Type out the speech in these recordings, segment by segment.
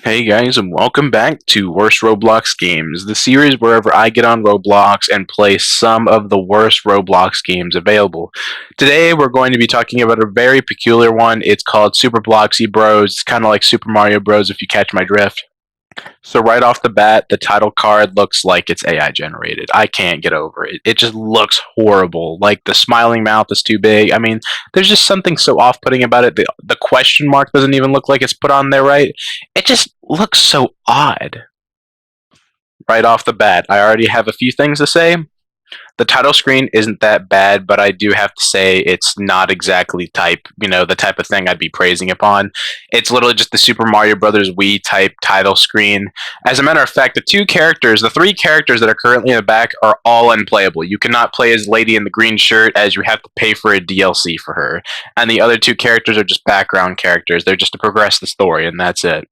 Hey guys, and welcome back to Worst Roblox Games, the series wherever I get on Roblox and play some of the worst Roblox games available. Today we're going to be talking about a very peculiar one. It's called Super Bloxy Bros. It's kind of like Super Mario Bros. If you catch my drift. So right off the bat, the title card looks like it's AI generated. I can't get over it. It just looks horrible. Like the smiling mouth is too big. I mean, there's just something so off-putting about it. The question mark doesn't even look like it's put on there right. It just looks so odd. Right off the bat, I already have a few things to say. The title screen isn't that bad, but I do have to say it's not exactly the type of thing I'd be praising upon. It's literally just the Super Mario Brothers Wii type title screen. As a matter of fact, the three characters that are currently in the back are all unplayable. You cannot play as Lady in the green shirt, as you have to pay for a DLC for her. And the other two characters are just background characters. They're just to progress the story, and that's it.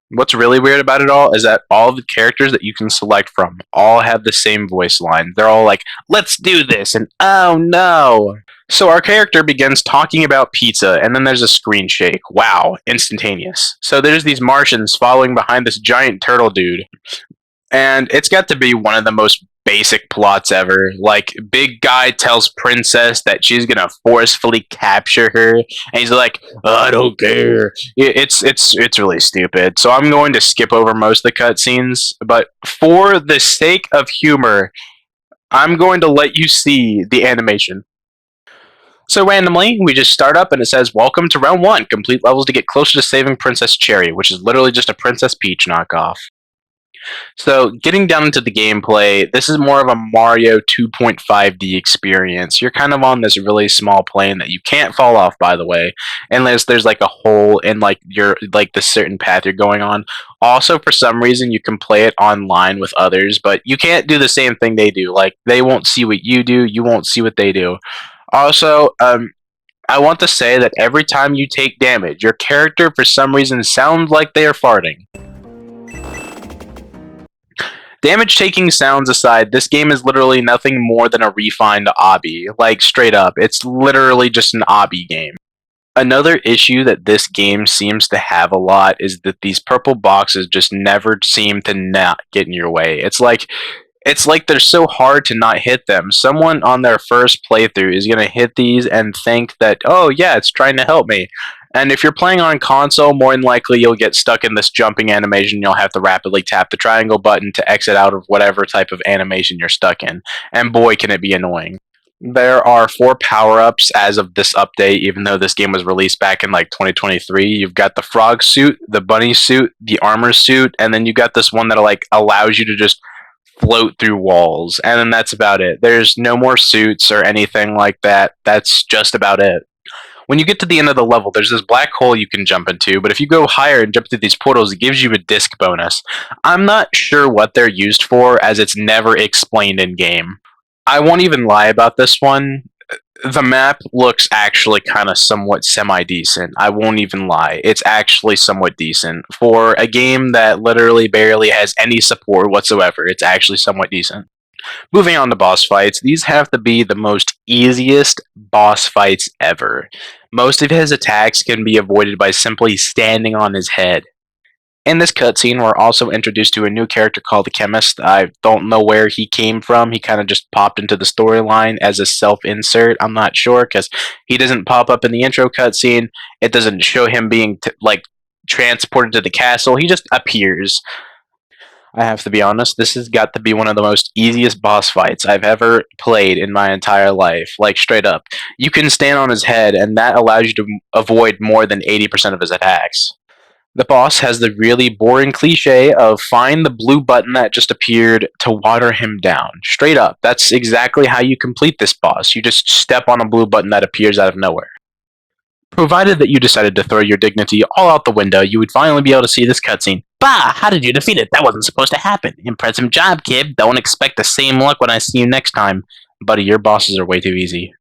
What's really weird about it all is that all of the characters that you can select from all have the same voice line. They're all like, let's do this, and oh no. So our character begins talking about pizza, and then there's a screen shake. Wow, instantaneous. So there's these Martians following behind this giant turtle dude, and it's got to be one of the most basic plots ever. Like, big guy tells princess that she's gonna forcefully capture her, and he's like, "I don't care." It's really stupid. So I'm going to skip over most of the cutscenes, but for the sake of humor, I'm going to let you see the animation. So randomly, we just start up and it says, "Welcome to round one. Complete levels to get closer to saving Princess Cherry," which is literally just a Princess Peach knockoff. So, getting down into the gameplay, this is more of a Mario 2.5D experience. You're kind of on this really small plane that you can't fall off, by the way, unless there's like a hole in the certain path you're going on. Also, for some reason, you can play it online with others, but you can't do the same thing they do. Like, they won't see what you do, you won't see what they do. Also, I want to say that every time you take damage, your character, for some reason, sounds like they are farting. Damage taking sounds aside, this game is literally nothing more than a refined obby. Like, straight up, it's literally just an obby game. Another issue that this game seems to have a lot is that these purple boxes just never seem to not get in your way. It's like they're so hard to not hit them. Someone on their first playthrough is going to hit these and think that, oh yeah, it's trying to help me. And if you're playing on console, more than likely you'll get stuck in this jumping animation. You'll have to rapidly tap the triangle button to exit out of whatever type of animation you're stuck in. And boy, can it be annoying. There are four power-ups as of this update, even though this game was released back in like 2023. You've got the frog suit, the bunny suit, the armor suit, and then you got this one that like allows you to just float through walls. And then that's about it. There's no more suits or anything like that. That's just about it. When you get to the end of the level, there's this black hole you can jump into, but if you go higher and jump through these portals, it gives you a disc bonus. I'm not sure what they're used for, as it's never explained in game. I won't even lie about this one. The map looks actually kind of somewhat semi-decent. I won't even lie. It's actually somewhat decent. For a game that literally barely has any support whatsoever, it's actually somewhat decent. Moving on to boss fights, these have to be the most easiest boss fights ever. Most of his attacks can be avoided by simply standing on his head. In this cutscene, we're also introduced to a new character called the Chemist. I don't know where he came from. He kind of just popped into the storyline as a self-insert. I'm not sure because he doesn't pop up in the intro cutscene. It doesn't show him being transported to the castle. He just appears. I have to be honest, this has got to be one of the most easiest boss fights I've ever played in my entire life. Like, straight up. You can stand on his head, and that allows you to avoid more than 80% of his attacks. The boss has the really boring cliche of find the blue button that just appeared to water him down. Straight up. That's exactly how you complete this boss. You just step on a blue button that appears out of nowhere. Provided that you decided to throw your dignity all out the window, you would finally be able to see this cutscene. Bah! How did you defeat it? That wasn't supposed to happen. Impressive job, kid. Don't expect the same luck when I see you next time. Buddy, your bosses are way too easy.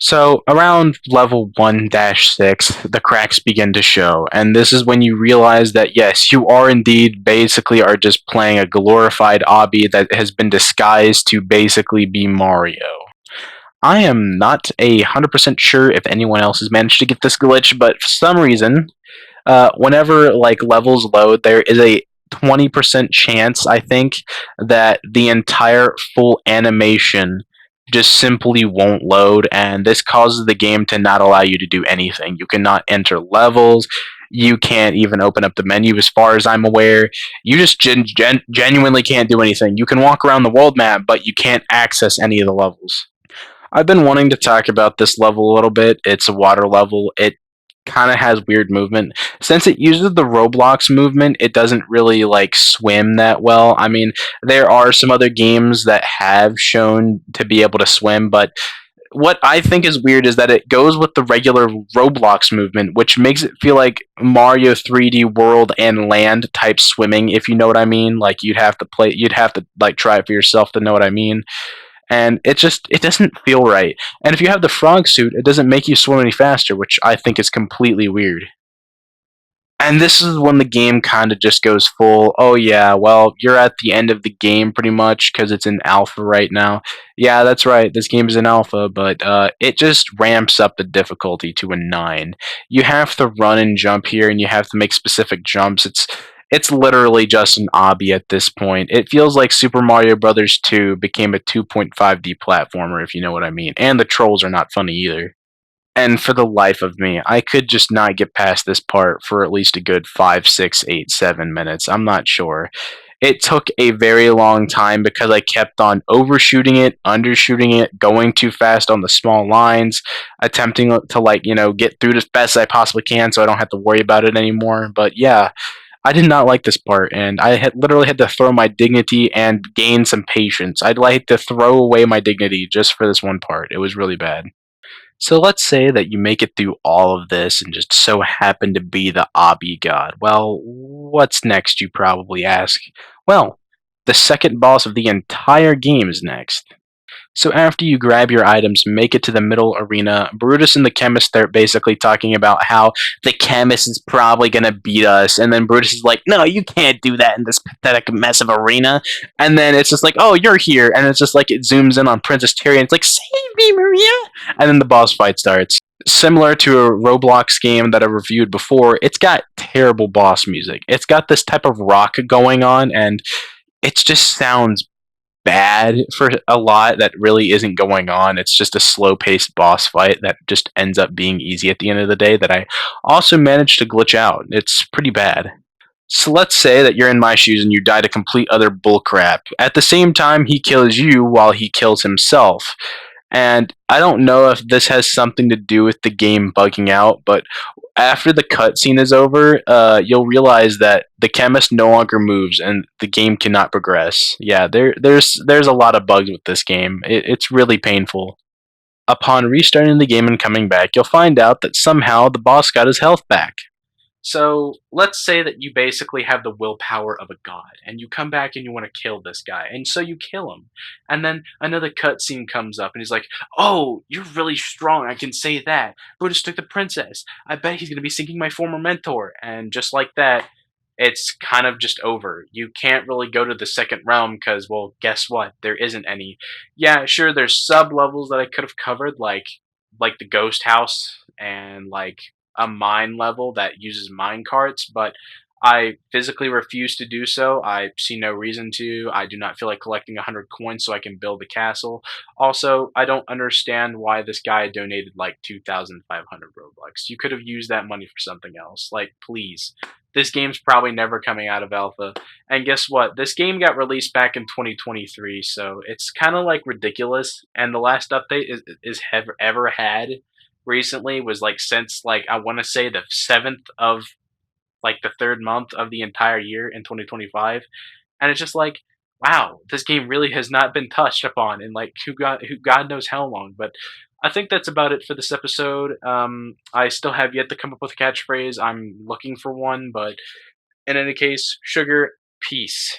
So, around level 1-6, the cracks begin to show, and this is when you realize that yes, you are indeed basically are just playing a glorified obby that has been disguised to basically be Mario. I am not 100% sure if anyone else has managed to get this glitch, but for some reason, whenever like levels load, there is a 20% chance, I think, that the entire full animation just simply won't load, and this causes the game to not allow you to do anything. You cannot enter levels. You can't even open up the menu, as far as I'm aware. You just genuinely can't do anything. You can walk around the world map, but you can't access any of the levels. I've been wanting to talk about this level a little bit. It's a water level. It kind of has weird movement. Since it uses the Roblox movement, it doesn't really like swim that well. I mean, there are some other games that have shown to be able to swim, but what I think is weird is that it goes with the regular Roblox movement, which makes it feel like Mario 3D World and Land type swimming, if you know what I mean. Like you'd have to like try it for yourself to know what I mean, and it doesn't feel right. And if you have the frog suit, it doesn't make you swim any faster, which I think is completely weird. And this is when the game kind of just goes full. Oh yeah, well you're at the end of the game pretty much because it's in alpha right now. Yeah, that's right. This game is in alpha, but it just ramps up the difficulty to a 9. You have to run and jump here, and you have to make specific jumps. It's literally just an obby at this point. It feels like Super Mario Brothers 2 became a 2.5D platformer, if you know what I mean. And the trolls are not funny either. And for the life of me, I could just not get past this part for at least a good 5, 6, 8, 7 minutes. I'm not sure. It took a very long time because I kept on overshooting it, undershooting it, going too fast on the small lines, attempting to get through as fast as I possibly can so I don't have to worry about it anymore. But yeah, I did not like this part, and I had literally had to throw my dignity and gain some patience. I'd like to throw away my dignity just for this one part. It was really bad. So let's say that you make it through all of this and just so happen to be the Obby God. Well, what's next, you probably ask? Well, the second boss of the entire game is next. So after you grab your items, make it to the middle arena, Brutus and the chemist start basically talking about how the chemist is probably gonna beat us, and then Brutus is like, "No, you can't do that in this pathetic mess of arena." And then it's just like, "Oh, you're here," and it's just like it zooms in on Princess Terry, and it's like, "Save me, Maria!" And then the boss fight starts. Similar to a Roblox game that I reviewed before, it's got terrible boss music. It's got this type of rock going on, and it just sounds bad for a lot that really isn't going on. It's just a slow paced boss fight that just ends up being easy at the end of the day that I also managed to glitch out. It's pretty bad. So let's say that you're in my shoes and you die to complete other bullcrap. At the same time, he kills you while he kills himself. And I don't know if this has something to do with the game bugging out, but after the cutscene is over, you'll realize that the chemist no longer moves and the game cannot progress. Yeah, there's a lot of bugs with this game. It's really painful. Upon restarting the game and coming back, you'll find out that somehow the boss got his health back. So let's say that you basically have the willpower of a god, and you come back and you want to kill this guy, and so you kill him. And then another cutscene comes up, and he's like, "Oh, you're really strong. I can say that. Brutus took the princess. I bet he's gonna be seeking my former mentor." And just like that, it's kind of just over. You can't really go to the second realm because, well, guess what? There isn't any. Yeah, sure. There's sub levels that I could have covered, like the ghost house and like a mine level that uses mine carts, but I physically refuse to do so. I see no reason to. I do not feel like collecting 100 coins so I can build a castle. Also, I don't understand why this guy donated like 2,500 Robux. You could have used that money for something else. Like, please. This game's probably never coming out of alpha. And guess what? This game got released back in 2023, so it's kind of like ridiculous. And the last update is ever had recently was like since like I want to say the 7th of like the third month of the entire year in 2025, and it's just like, wow, this game really has not been touched upon in like who God knows how long. But I think that's about it for this episode. I still have yet to come up with a catchphrase. I'm looking for one, but in any case, sugar, peace.